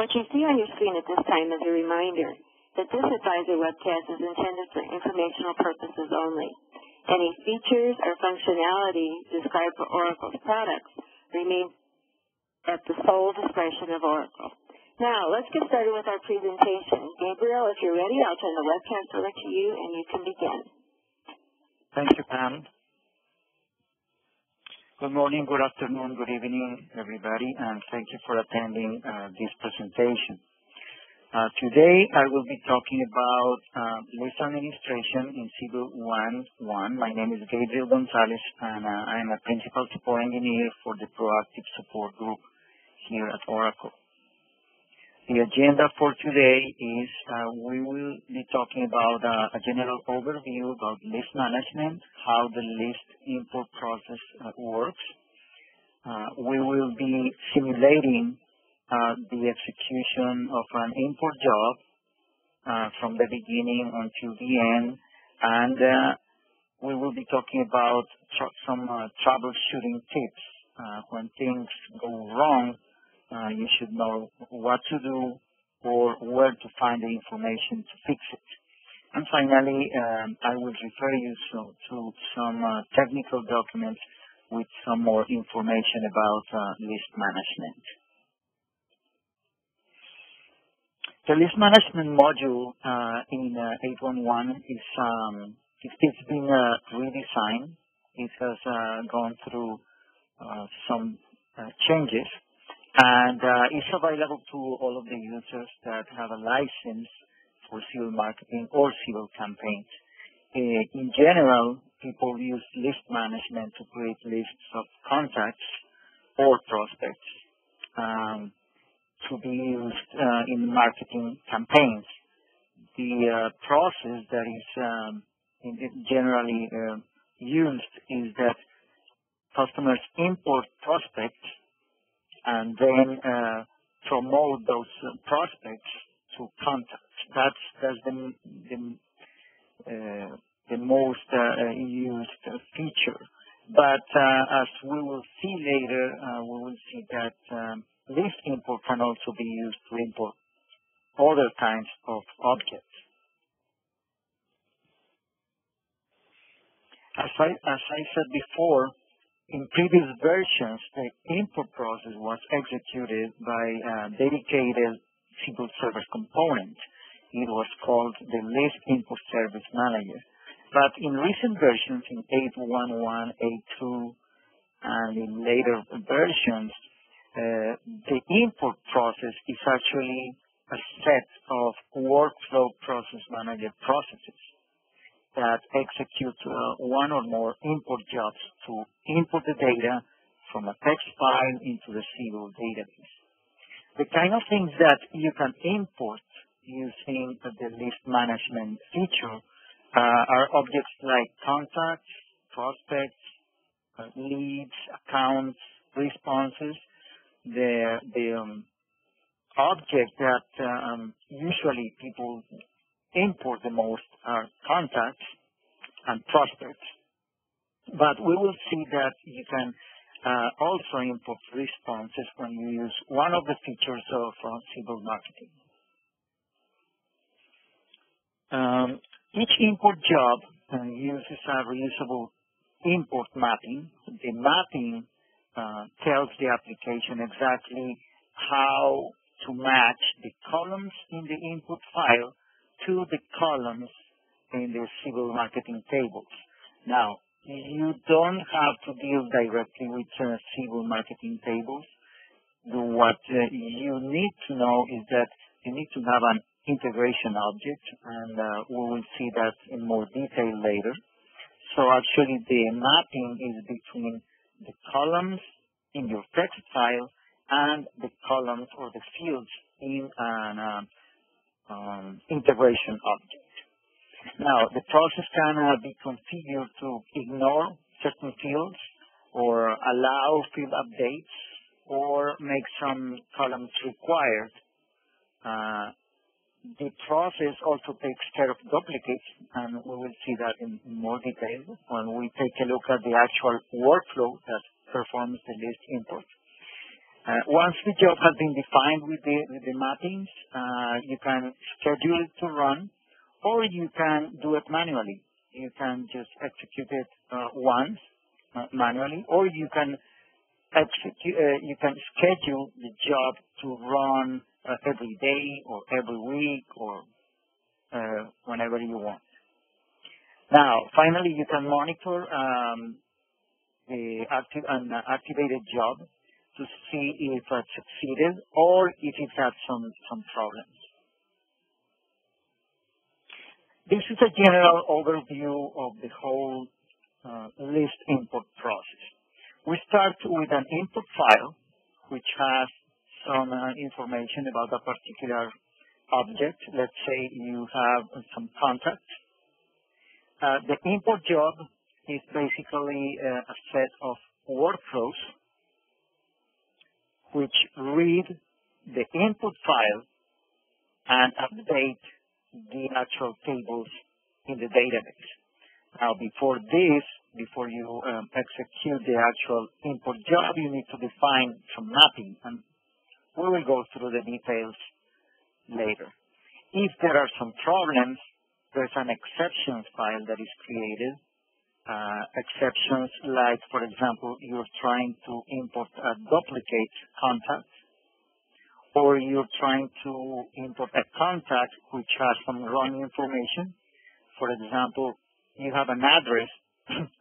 What you see on your screen at this time is a reminder that this advisor webcast is intended for informational purposes only. Any features or functionality described for Oracle's products remain at the sole discretion of Oracle. Now, let's get started with our presentation. Gabriel, if you're ready, I'll turn the webcast over to you and you can begin. Thank you, Pam. Good morning, good afternoon, good evening, everybody, and thank you for attending this presentation. Today, I will be talking about list administration in Siebel 8.1.x. My name is Gabriel Gonzalez, and I am a Principal Support Engineer for the Proactive Support Group here at Oracle. The agenda for today is we will be talking about a general overview about list management, how the list import process works. We will be simulating the execution of an import job from the beginning until the end, and we will be talking about some troubleshooting tips. When things go wrong, you should know what to do or where to find the information to fix it. And finally, I will refer you to some technical documents with some more information about list management. The list management module in 8.1.1 it's been redesigned. It has gone through some changes, and it's available to all of the users that have a license for Siebel marketing or Siebel campaigns. In general, people use list management to create lists of contacts or prospects to be used in marketing campaigns. The process that is generally used is that customers import prospects and then promote those prospects to contacts. That's the most used feature. But as we will see later, we will see that list import can also be used to import other kinds of objects. As I said before, in previous versions, the import process was executed by a dedicated Siebel Service component. It was called the List Import Service Manager. But in recent versions, in 8.1.1, 8.2, and in later versions, the import process is actually a set of workflow process manager processes that execute one or more import jobs to import the data from a text file into the Siebel database. The kind of things that you can import using the list management feature are objects like contacts, prospects, leads, accounts, responses. The object that usually people import the most are contacts and prospects. But we will see that you can also import responses when you use one of the features of Siebel marketing. Each import job uses a reusable import mapping. The mapping tells the application exactly how to match the columns in the input file to the columns in the Siebel marketing tables. Now, you don't have to deal directly with Siebel marketing tables. What you need to know is that you need to have an integration object, and we will see that in more detail later. So actually, the mapping is between the columns in your text file and the columns or the fields in an integration object. Now, the process can be configured to ignore certain fields or allow field updates or make some columns required. The process also takes care of duplicates, and we will see that in more detail when we take a look at the actual workflow that performs the list import. Once the job has been defined with the mappings, you can schedule it to run, or you can do it manually. You can just execute it once manually, or you can schedule the job to run every day or every week or whenever you want. Now, finally, you can monitor an activated job to see if it succeeded or if it had some problems. This is a general overview of the whole list import process. We start with an input file, which has some information about a particular object. Let's say you have some contacts. The import job is basically a set of workflows which read the input file and update the actual tables in the database. Now, before you execute the actual import job, you need to define some mapping, and we will go through the details later. If there are some problems, there's an exceptions file that is created. Exceptions like, for example, you're trying to import a duplicate contact, or you're trying to import a contact which has some wrong information. For example, you have an address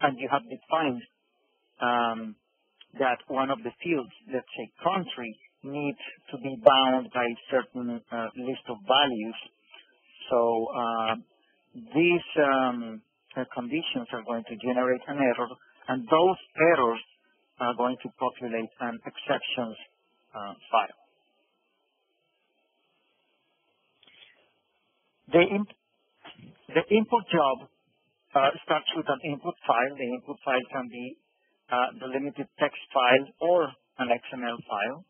and you have defined that one of the fields, let's say country, needs to be bound by a certain list of values. So these conditions are going to generate an error, and those errors are going to populate an exceptions file. The input job starts with an input file. The input file can be the limited text file or an XML file.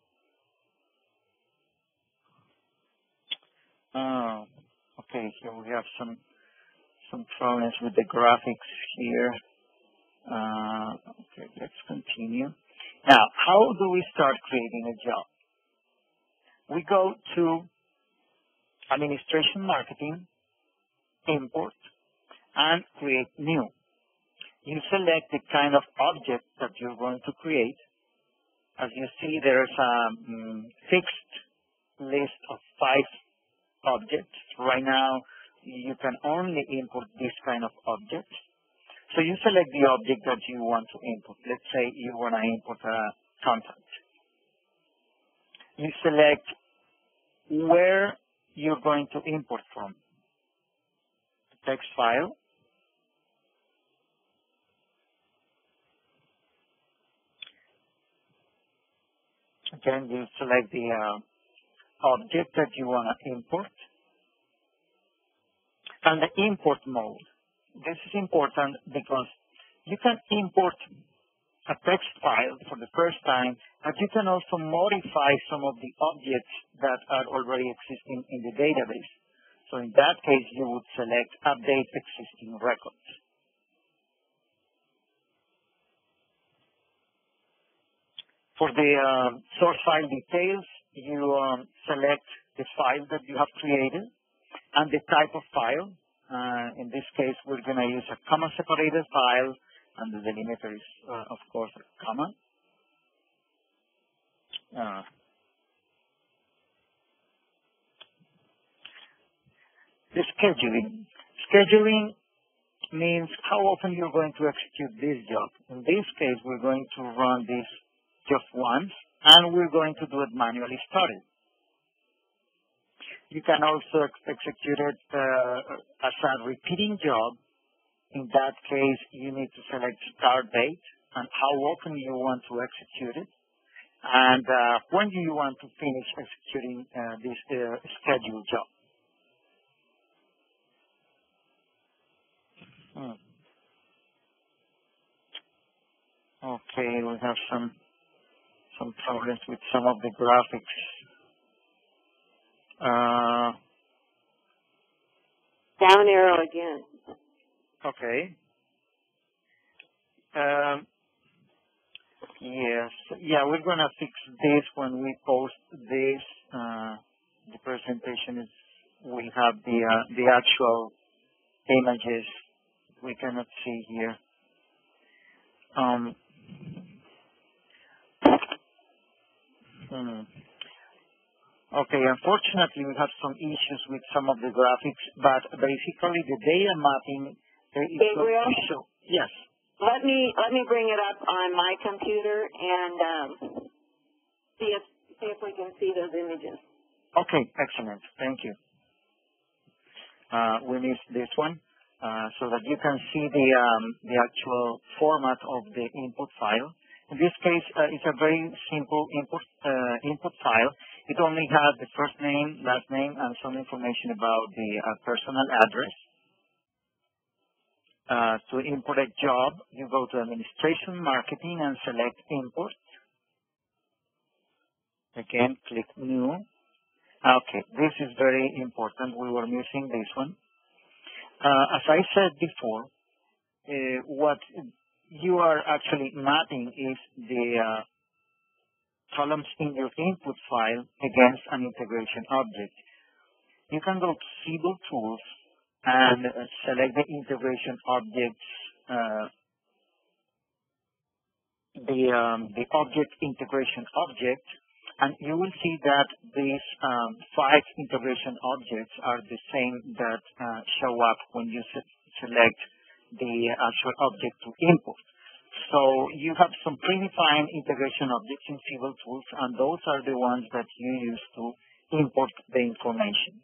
Okay, here we have some problems with the graphics here. Okay, let's continue. Now, how do we start creating a job? We go to Administration Marketing, Import, and Create New. You select the kind of object that you're going to create. As you see, there's a fixed list of 5 objects. Right now, you can only import this kind of objects. So you select the object that you want to import. Let's say you want to import a contact. You select where you're going to import from. The text file. Again, you select the object that you want to import. And the import mode. This is important because you can import a text file for the first time, but you can also modify some of the objects that are already existing in the database. So in that case, you would select Update Existing Records. For the source file details, you select the file that you have created and the type of file. In this case, we're going to use a comma-separated file, and the delimiter is, of course, a comma. The scheduling. Scheduling means how often you're going to execute this job. In this case, we're going to run this just once, and we're going to do it manually started. You can also execute it as a repeating job. In that case, you need to select start date and how often you want to execute it, and when do you want to finish executing this scheduled job. Okay, we have some problems with some of the graphics. Down arrow again. Okay. Yes. Yeah, we're going to fix this when we post this. The presentation is, we have the actual images we cannot see here. Okay, unfortunately we have some issues with some of the graphics, but basically the data mapping is going to show. Yes. Let me bring it up on my computer and see if we can see those images. Okay, excellent. Thank you. We missed this one so that you can see the actual format of the input file. In this case, it's a very simple input file. It only has the first name, last name, and some information about the personal address. To import a job, you go to Administration, Marketing, and select Import. Again, click New. Okay, this is very important. We were missing this one. As I said before, what you are actually mapping is the columns in your input file against an integration object. You can go to Siebel Tools and select the integration objects, the object integration object, and you will see that these 5 integration objects are the same that show up when you select the actual object to import. So you have some predefined integration objects in Siebel Tools, and those are the ones that you use to import the information.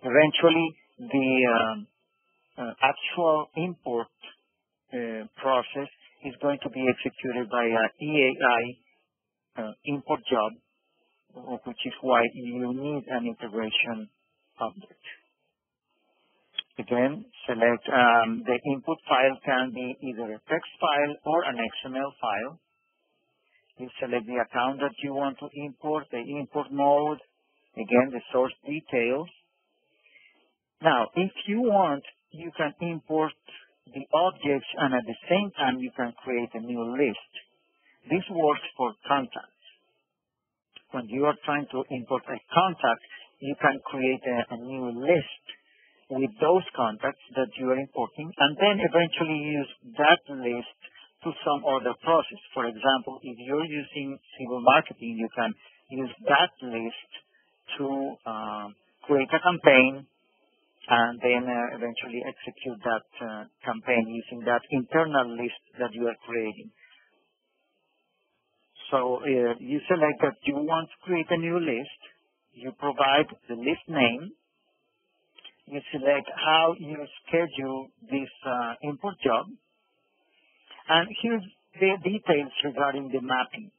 Eventually, the actual import process is going to be executed by an EAI import job, which is why you need an integration object. Again, select the input file can be either a text file or an XML file. You select the account that you want to import, the import mode, again, the source details. Now, if you want, you can import the objects, and at the same time, you can create a new list. This works for contacts. When you are trying to import a contact, you can create a new list with those contacts that you are importing, and then eventually use that list to some other process. For example, if you're using Siebel Marketing, you can use that list to create a campaign and then eventually execute that campaign using that internal list that you are creating. So you select that you want to create a new list. You provide the list name. You select how you schedule this import job. And here's the details regarding the mapping.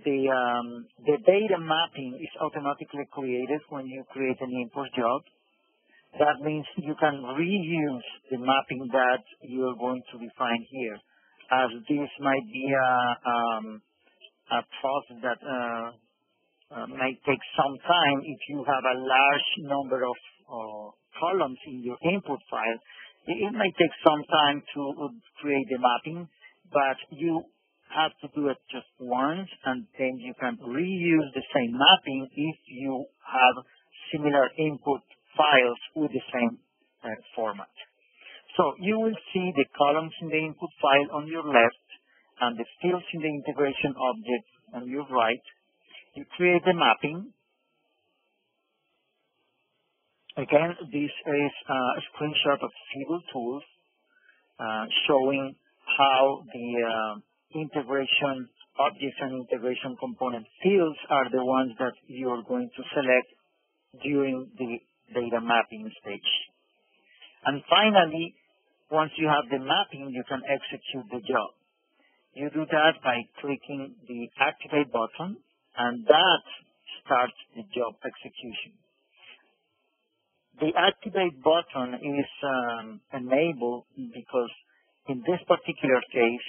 The data mapping is automatically created when you create an import job. That means you can reuse the mapping that you're going to define here, as this might be a process that might take some time. If you have a large number of columns in your input file, it might take some time to create the mapping, but you have to do it just once, and then you can reuse the same mapping if you have similar input files with the same format. So you will see the columns in the input file on your left and the fields in the integration object on your right. You create the mapping. Again, this is a screenshot of Siebel Tools showing how the integration objects and integration component fields are the ones that you are going to select during the data mapping stage. And finally, once you have the mapping, you can execute the job. You do that by clicking the Activate button, and that starts the job execution. The Activate button is enabled because in this particular case,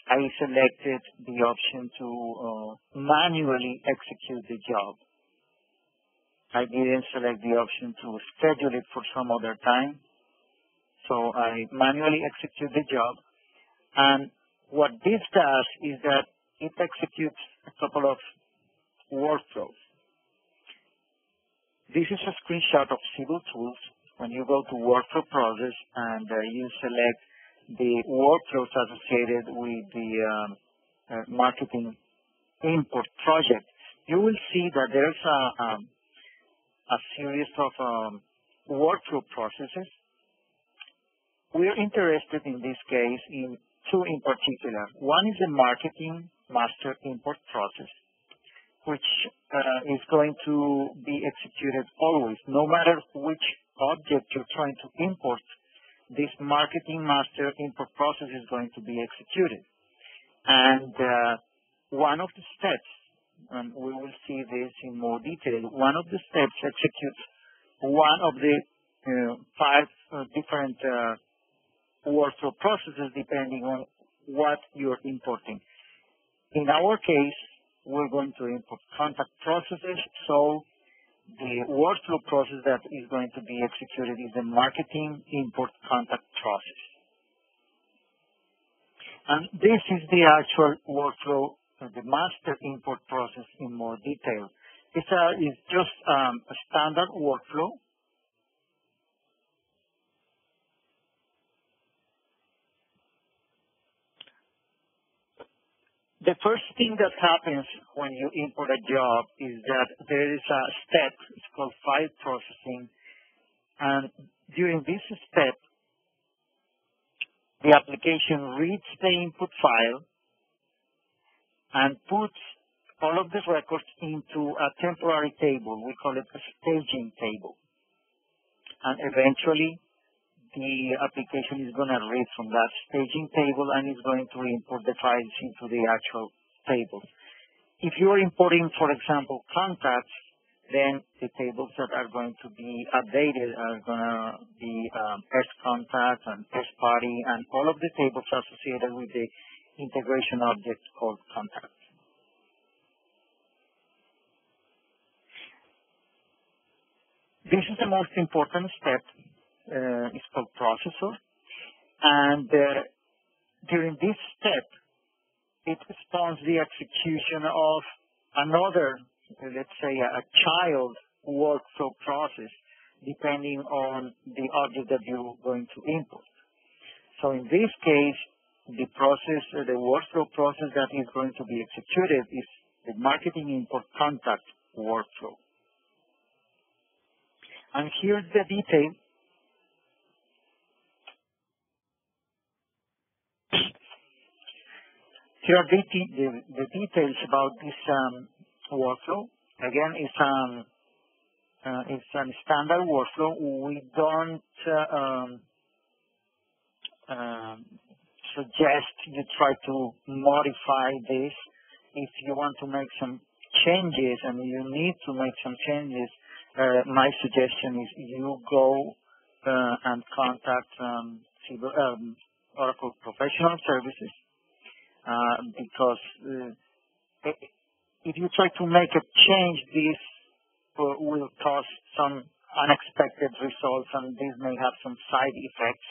I selected the option to manually execute the job. I didn't select the option to schedule it for some other time. So I manually execute the job. And What this does is that it executes a couple of workflows. This is a screenshot of Siebel tools. When you go to workflow process and you select the workflows associated with the marketing import project, you will see that there's a series of workflow processes. We're interested in this case in two in particular. One is the marketing master import process, which is going to be executed always, no matter which object you're trying to import. This marketing master import process is going to be executed. And one of the steps, and we will see this in more detail, one of the steps executes one of the five different workflow processes depending on what you're importing. In our case, we're going to import contact processes, so the workflow process that is going to be executed is the marketing import contact process. And this is the actual workflow, the master import process in more detail. It's just a standard workflow. The first thing that happens when you import a job is that there is a step, it's called file processing, and during this step, the application reads the input file and puts all of the records into a temporary table. We call it a staging table. And eventually, the application is going to read from that staging table and is going to import the files into the actual tables. If you are importing, for example, contacts, then the tables that are going to be updated are going to be S contact and S party and all of the tables associated with the integration object called contact. This is the most important step. It's called processor, and during this step, it spawns the execution of another, let's say, a child workflow process, depending on the object that you're going to import. So in this case, the process, the workflow process that is going to be executed is the marketing import contact workflow. And here's the detail. Here are the details about this workflow. Again, it's a standard workflow. We don't suggest you try to modify this. If you want to make some changes and you need to make some changes, my suggestion is you go and contact Oracle Professional Services. Because if you try to make a change, this will cause some unexpected results, and this may have some side effects,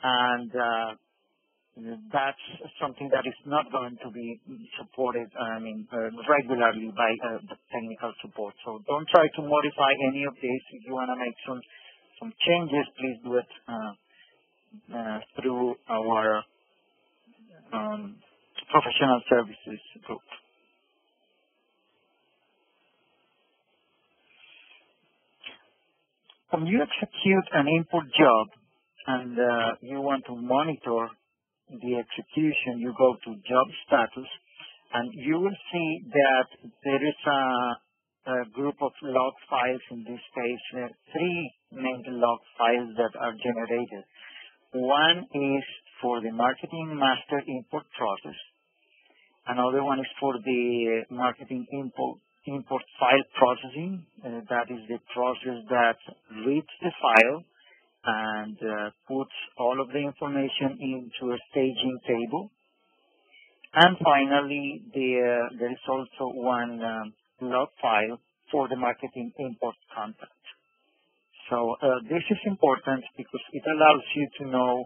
and that's something that is not going to be supported, regularly by the technical support. So don't try to modify any of this. If you want to make some changes, please do it through our professional services group. When you execute an import job and you want to monitor the execution, you go to job status and you will see that there is a group of log files, in this case, three main log files that are generated. One is for the marketing master import process. Another one is for the marketing import file processing. That is the process that reads the file and puts all of the information into a staging table. And finally, there is also one log file for the marketing import contact. So this is important because it allows you to know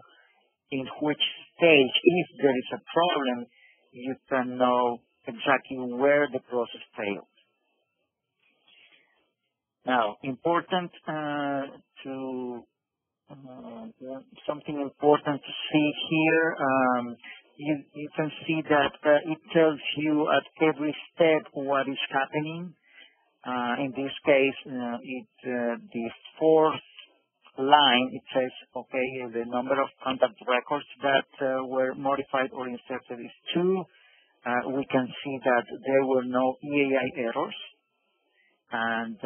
in which stage, if there is a problem, you can know exactly where the process failed. Now, something important to see here, you can see that it tells you at every step what is happening. In this case, the fourth line, it says, okay, the number of contact records that were modified or inserted is 2. We can see that there were no EAI errors. And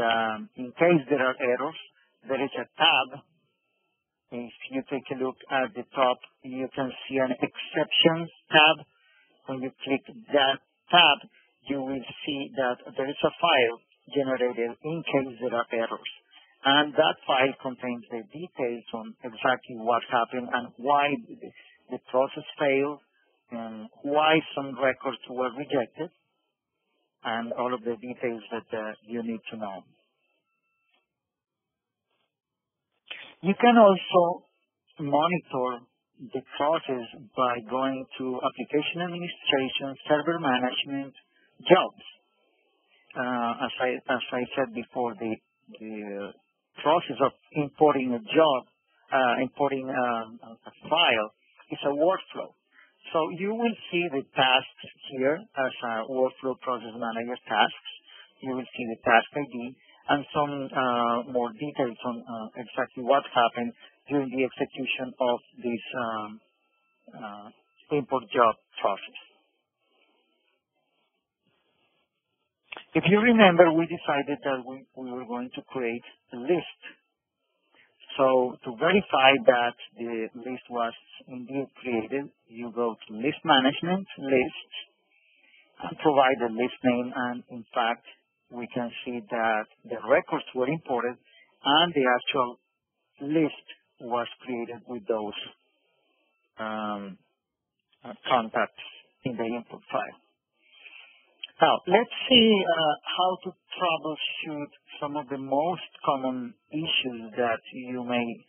in case there are errors, there is a tab. If you take a look at the top, you can see an exceptions tab. When you click that tab, you will see that there is a file generated in case there are errors. And that file contains the details on exactly what happened and why the process failed and why some records were rejected and all of the details that you need to know. You can also monitor the process by going to application administration, server management, jobs. As I said before, the process of importing a file is a workflow. So you will see the tasks here as a workflow process manager tasks. You will see the task ID and some more details on exactly what happened during the execution of this import job process. If you remember, we decided that we were going to create a list. So to verify that the list was indeed created, you go to List Management, List, and provide the list name. And in fact, we can see that the records were imported and the actual list was created with those contacts in the input file. Now, let's see how to troubleshoot some of the most common issues that you may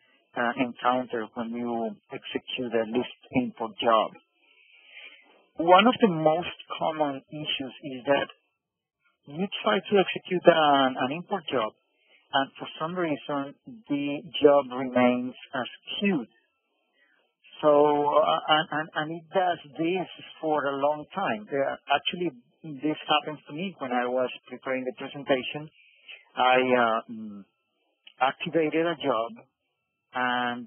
encounter when you execute a list import job. One of the most common issues is that you try to execute an import job, and for some reason, the job remains as queued. So, and it does this for a long time. Actually, this happens to me when I was preparing the presentation. I activated a job and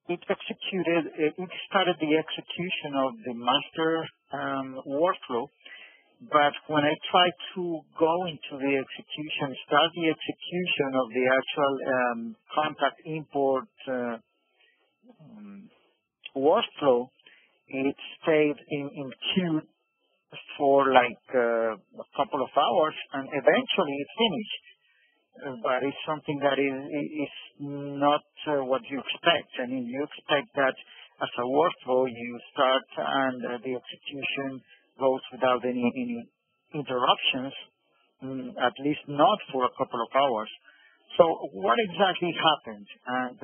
it started the execution of the master workflow. But when I tried to go into the execution, start the execution of the actual contact import workflow, it stayed in queue for like a couple of hours, and eventually it finished. But it's something that is not what you expect. I mean, you expect that as a workflow, you start and the execution goes without any interruptions, at least not for a couple of hours. So what exactly happened? And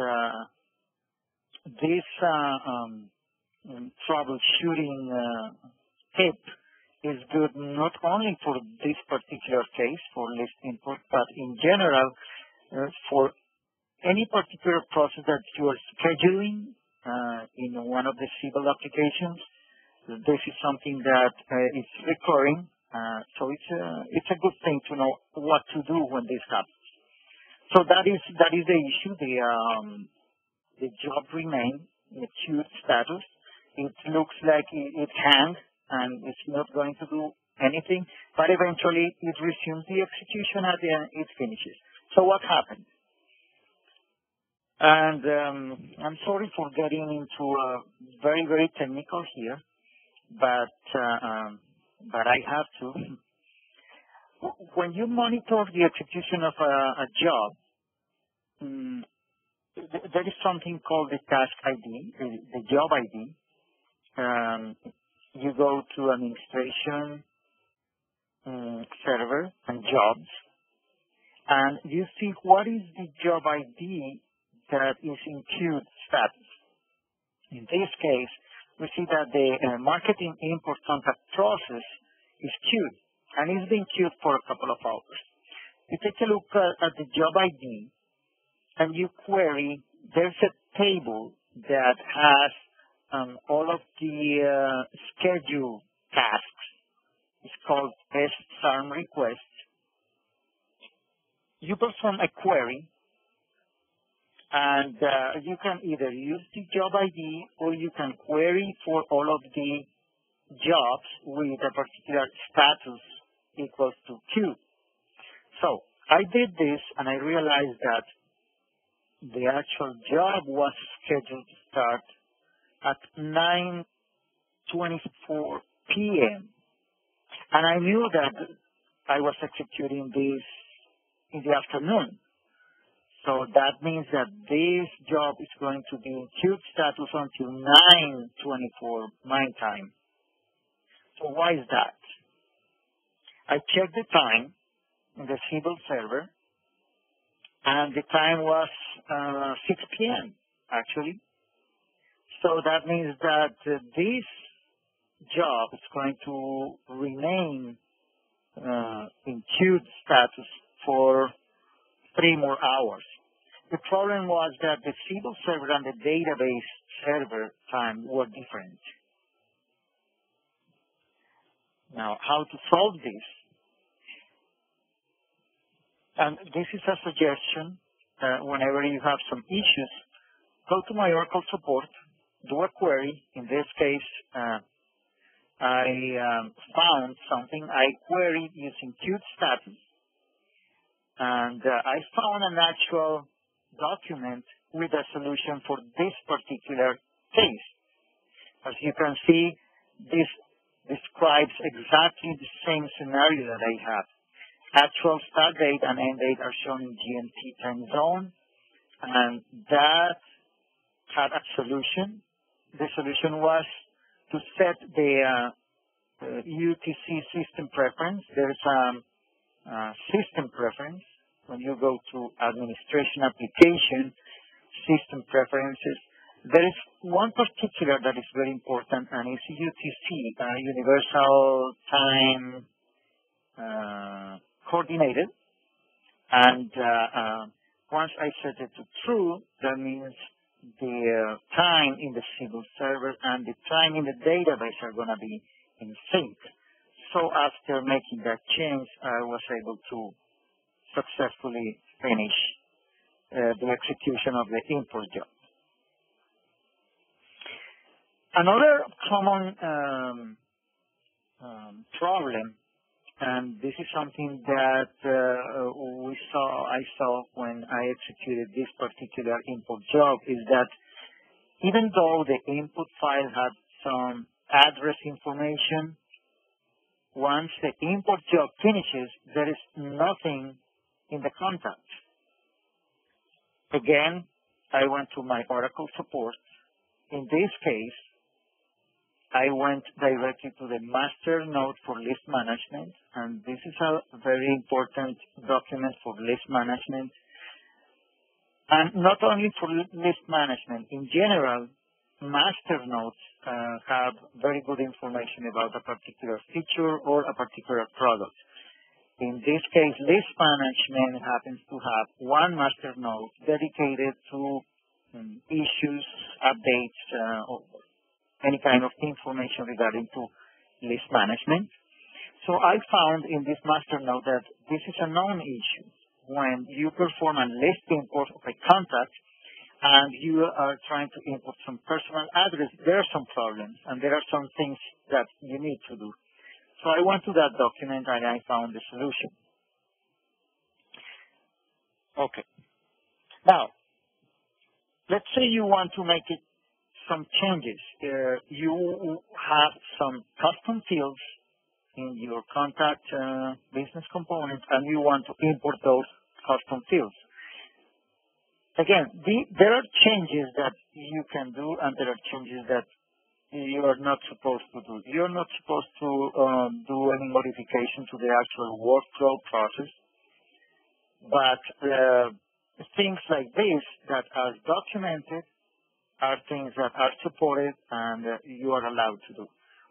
this troubleshooting tip is good not only for this particular case, for list input, but in general for any particular process that you are scheduling in one of the Siebel applications. This is something that is recurring, so it's a good thing to know what to do when this happens. So that is the issue. The job remains in a queued status. It looks like it hangs and it's not going to do anything, but eventually it resumes the execution at the end, it finishes. So what happened? And I'm sorry for getting into very, very technical here, but I have to. When you monitor the execution of a job, there is something called the task ID, the job ID. You go to administration, server, and jobs, and you see what is the job ID that is in queued status. In this case, we see that the marketing import contact process is queued, and it's been queued for a couple of hours. You take a look at the job ID, and you query. There's a table that has all of the schedule tasks. It's called SARM request. You perform a query, and you can either use the job ID or you can query for all of the jobs with a particular status equals to Q. So I did this, and I realized that the actual job was scheduled to start at 9:24 p.m. And I knew that I was executing this in the afternoon. So that means that this job is going to be in queued status until 9:24 my time. So why is that? I checked the time in the Siebel server, and the time was 6 p.m. actually. So that means that this job is going to remain in queued status for 3 more hours. The problem was that the Siebel server and the database server time were different. Now, how to solve this? And this is a suggestion. Whenever you have some issues, go to my Oracle support, do a query. In this case, I found something. I queried using queued status, and I found an actual document with a solution for this particular case. As you can see, this describes exactly the same scenario that I have. Actual start date and end date are shown in GMT time zone, and that had a solution. The solution was to set the UTC system preference. There's a system preference. When you go to administration application, system preferences, there is one particular that is very important, and it's UTC, Universal Time Coordinated. And once I set it to true, that means the time in the Siebel server and the time in the database are going to be in sync. So after making that change, I was able to successfully finish the execution of the import job. Another common problem, and this is something that I saw when I executed this particular import job, is that even though the input file had some address information, once the import job finishes, there is nothing in the contact. Again, I went to my Oracle support. In this case, I went directly to the master node for list management, and this is a very important document for list management. And not only for list management, in general, master nodes have very good information about a particular feature or a particular product. In this case, list management happens to have one master node dedicated to issues, updates, or any kind of information regarding to list management. So I found in this master node that this is a known issue. When you perform a list import of a contact and you are trying to import some personal address, there are some problems and there are some things that you need to do. So I went to that document and I found the solution. Okay. Now, let's say you want to make it some changes. You have some custom fields in your contact business component, and you want to import those custom fields. Again, there are changes that you can do, and there are changes that you are not supposed to do. You're not supposed to do any modification to the actual workflow process, but things like this that are documented are things that are supported and you are allowed to do.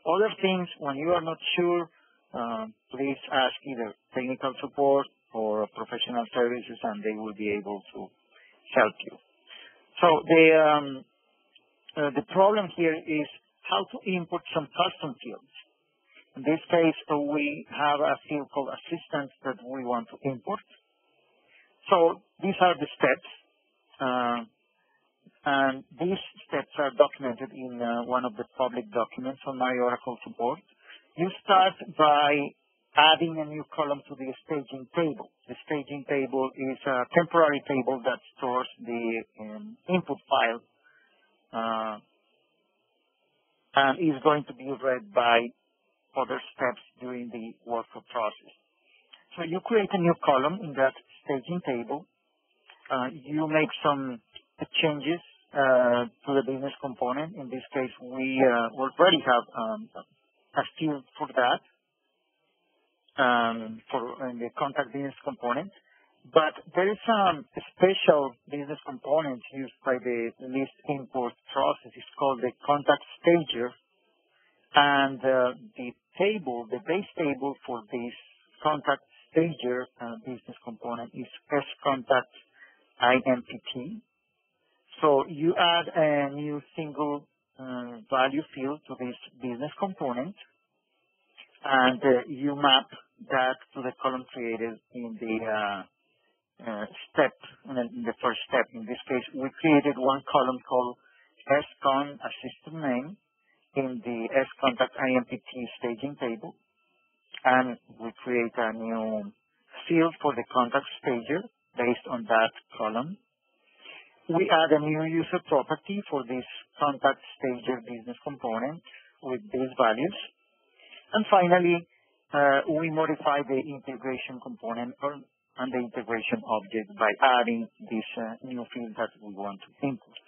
Other things, when you are not sure, please ask either technical support or professional services, and they will be able to help you. So the problem here is how to input some custom fields. In this case, we have a field called assistant that we want to import. So these are the steps, and these steps are documented in one of the public documents on my Oracle support. You start by adding a new column to the staging table. The staging table is a temporary table that stores the input file and is going to be read by other steps during the workflow process. So you create a new column in that staging table. You make some changes to the business component. In this case, we already have a field for that, for the contact business component. But there is a special business component used by the list import process. It's called the contact stager. And the table, the base table for this contact stager business component is scontact IMPT. So you add a new single value field to this business component, and you map that to the column created in the in the first step. In this case, we created one column called SCON, a system name, in the scontact IMPT staging table, and we create a new field for the contact stager based on that column. We add a new user property for this contact stager business component with these values. And finally, we modify the integration component and the integration object by adding this new field that we want to import.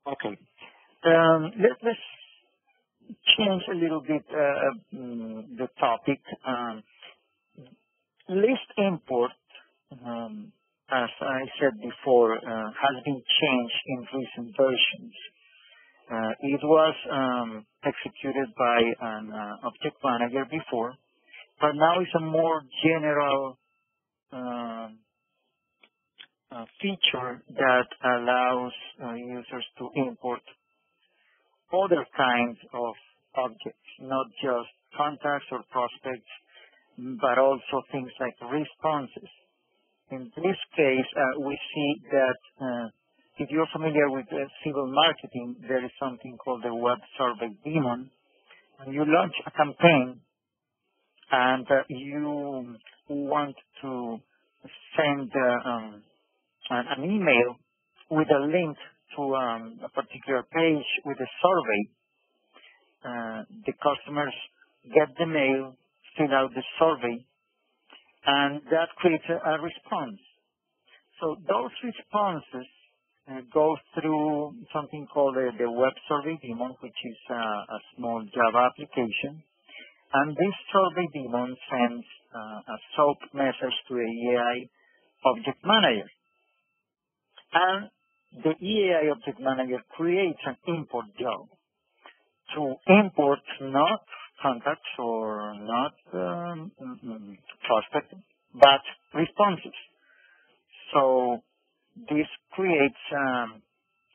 Okay. Let's change a little bit the topic. List import, as I said before, has been changed in recent versions. It was executed by an object manager before, but now it's a more general feature that allows users to import other kinds of objects, not just contacts or prospects, but also things like responses. In this case, we see that if you're familiar with Siebel marketing, there is something called the web survey daemon. When you launch a campaign and you want to send an email with a link to a particular page with a survey, the customers get the mail, fill out the survey, and that creates a response. So those responses go through something called the web survey daemon, which is a small Java application. And this survey daemon sends a SOAP message to the EAI object manager. And the EAI object manager creates an import job to import not contacts or not prospects, but responses. So this creates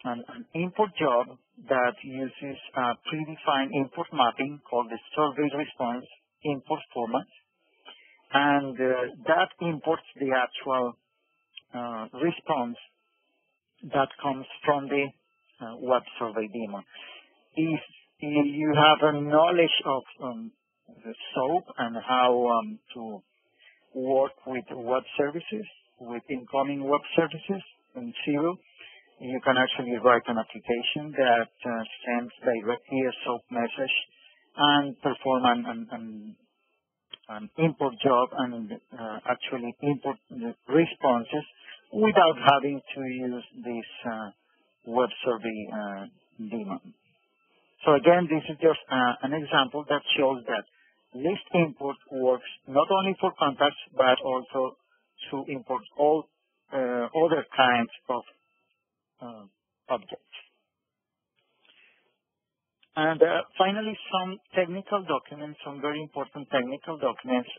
an import job that uses a predefined import mapping called the survey response import format, and that imports the actual response that comes from the web survey daemon. If you have a knowledge of the SOAP and how to work with web services, with incoming web services in Siebel, you can actually write an application that sends directly a SOAP message and perform an import job and actually import the responses without having to use this web survey daemon. So again, this is just an example that shows that list import works not only for contacts, but also to import all other kinds of objects. And finally, some technical documents, some very important technical documents.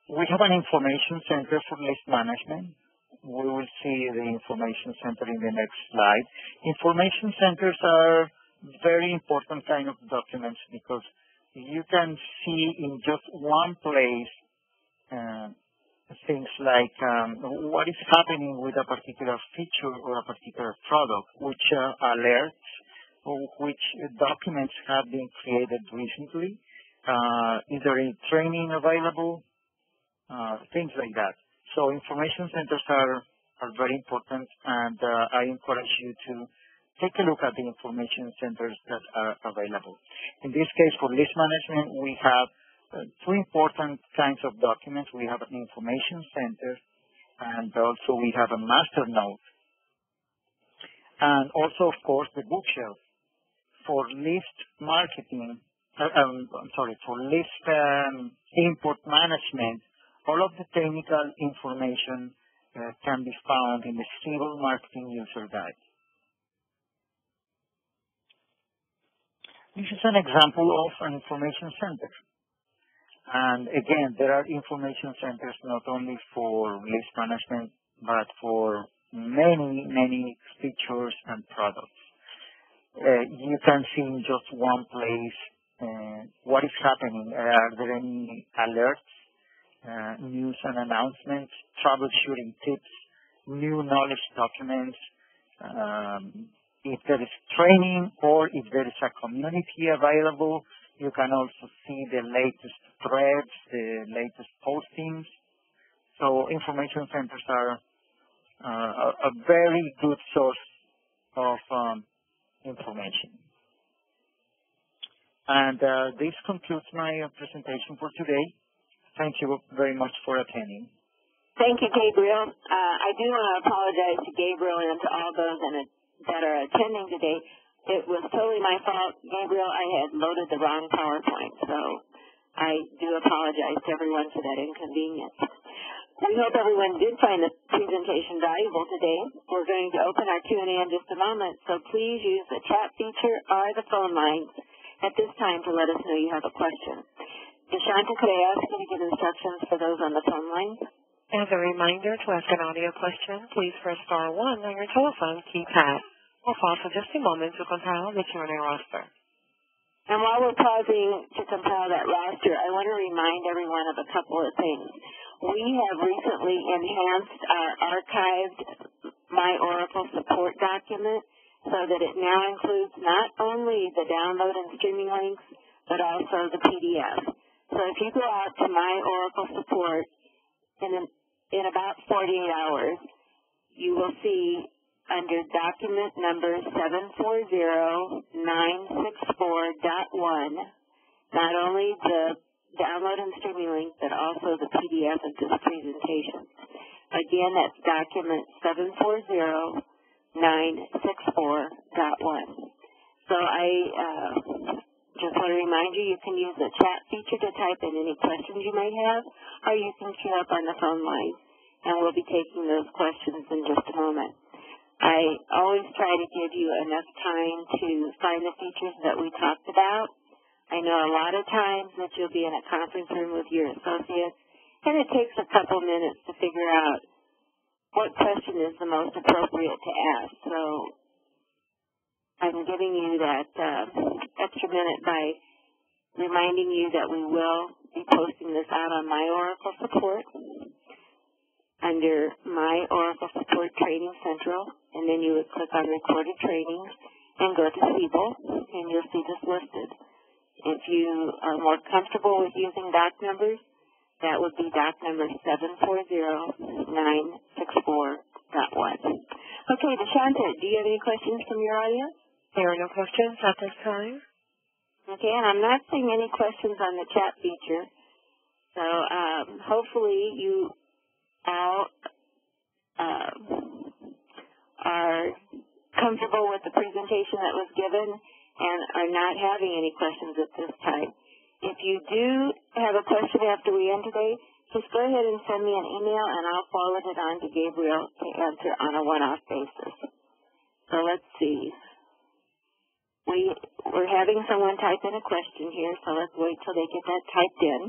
We have an information center for list management. We will see the information center in the next slide. Information centers are very important kind of documents because you can see in just one place things like what is happening with a particular feature or a particular product, which alerts, or which documents have been created recently, is there any training available, things like that. So information centers are very important, and I encourage you to take a look at the information centers that are available. In this case, for list management, we have two important kinds of documents. We have an information center, and also we have a master node. And also, of course, the bookshelf. For list marketing, for list import management, all of the technical information can be found in the Siebel Marketing User Guide. This is an example of an information center. And again, there are information centers not only for list management, but for many, many features and products. You can see in just one place what is happening. Are there any alerts, news and announcements, troubleshooting tips, new knowledge documents, if there is training or if there is a community available. You can also see the latest threads, the latest postings. So information centers are a very good source of information. And this concludes my presentation for today. Thank you very much for attending. Thank you, Gabriel. I do want to apologize to Gabriel and to all those that are attending today. It was totally my fault, Gabriel. I had loaded the wrong PowerPoint, so I do apologize to everyone for that inconvenience. We hope everyone did find the presentation valuable today. We're going to open our Q&A in just a moment, so please use the chat feature or the phone lines at this time to let us know you have a question. Deshanta, could I ask you to give instructions for those on the phone lines? As a reminder, to ask an audio question, please press *1 on your telephone keypad. We'll pause for just a moment to compile the Q&A roster. And while we're pausing to compile that roster, I want to remind everyone of a couple of things. We have recently enhanced our archived My Oracle support document so that it now includes not only the download and streaming links, but also the PDF. So if you go out to My Oracle support in about 48 hours, you will see under document number 740964.1, not only the download and streaming link, but also the PDF of this presentation. Again, that's document 740964.1. So I just want to remind you, you can use the chat feature to type in any questions you might have, or you can queue up on the phone line, and we'll be taking those questions in just a moment. I always try to give you enough time to find the features that we talked about. I know a lot of times that you'll be in a conference room with your associates, and it takes a couple minutes to figure out what question is the most appropriate to ask. So I'm giving you that extra minute by reminding you that we will be posting this out on My Oracle Support under My Oracle Support Training Central, and then you would click on Recorded Trainings and go to Siebel, and you'll see this listed. If you are more comfortable with using doc numbers, that would be doc number 740964.1. Okay, Deshanta, do you have any questions from your audience? There are no questions at this time. Okay, and I'm not seeing any questions on the chat feature. So hopefully you all are comfortable with the presentation that was given and are not having any questions at this time. If you do have a question after we end today, just go ahead and send me an email, and I'll forward it on to Gabriel to answer on a one-off basis. So let's see. We're having someone type in a question here, so let's wait till they get that typed in.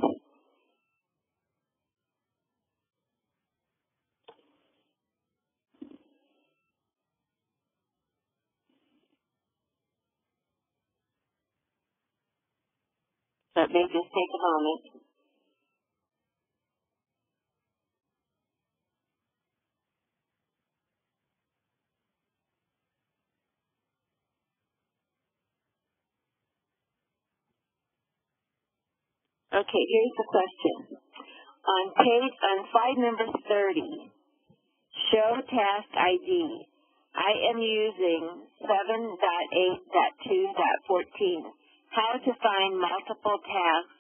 So it may just take a moment. Okay, here's the question. On slide number 30, show task ID. I am using 7.8.2.14. How to find multiple tasks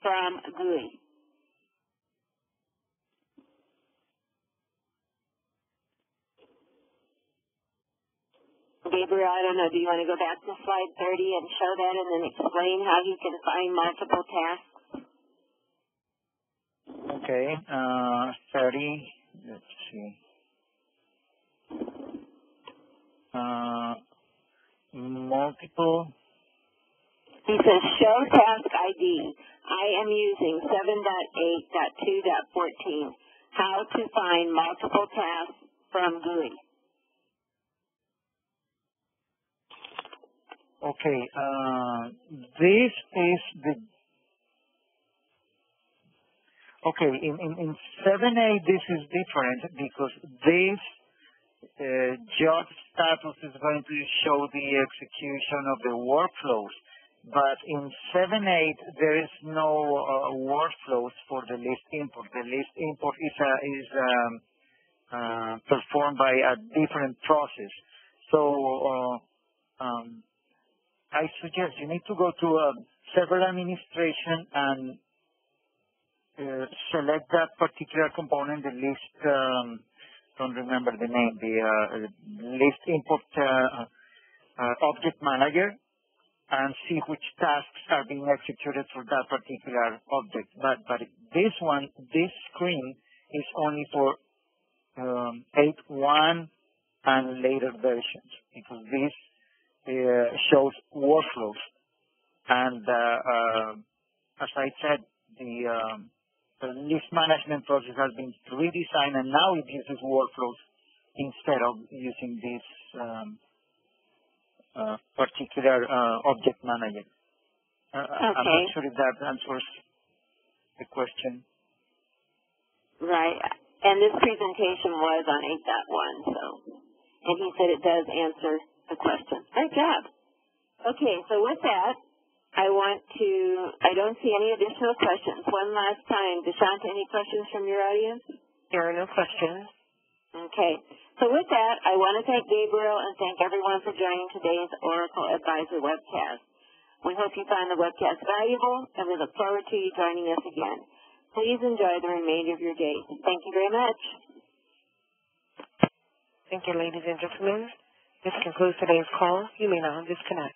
from GUI. Gabriel, I don't know, do you want to go back to slide 30 and show that and then explain how you can find multiple tasks? Okay, 30, let's see. Multiple. He says, show task ID. I am using 7.8.2.14. How to find multiple tasks from GUI. Okay, this is the, okay, in 7.8 this is different because this job status is going to show the execution of the workflows. But in 7.8, there is no workflows for the list import. The list import is performed by a different process. So I suggest you need to go to server administration and select that particular component, the list, don't remember the name, the list import object manager, and see which tasks are being executed for that particular object. But this screen is only for 8.1 and later versions, because this shows workflows. And as I said, the list management process has been redesigned, and now it uses workflows instead of using this particular object manager. Okay. I'm not sure if that answers the question. Right. And this presentation was on 8.1, and he said it does answer the question. Great job. Okay, so with that, I don't see any additional questions. One last time, Deshanta, any questions from your audience? There are no questions. Okay. So with that, I want to thank Gabriel and thank everyone for joining today's Oracle Advisor webcast. We hope you found the webcast valuable, and we look forward to you joining us again. Please enjoy the remainder of your day. Thank you very much. Thank you, ladies and gentlemen. This concludes today's call. You may now disconnect.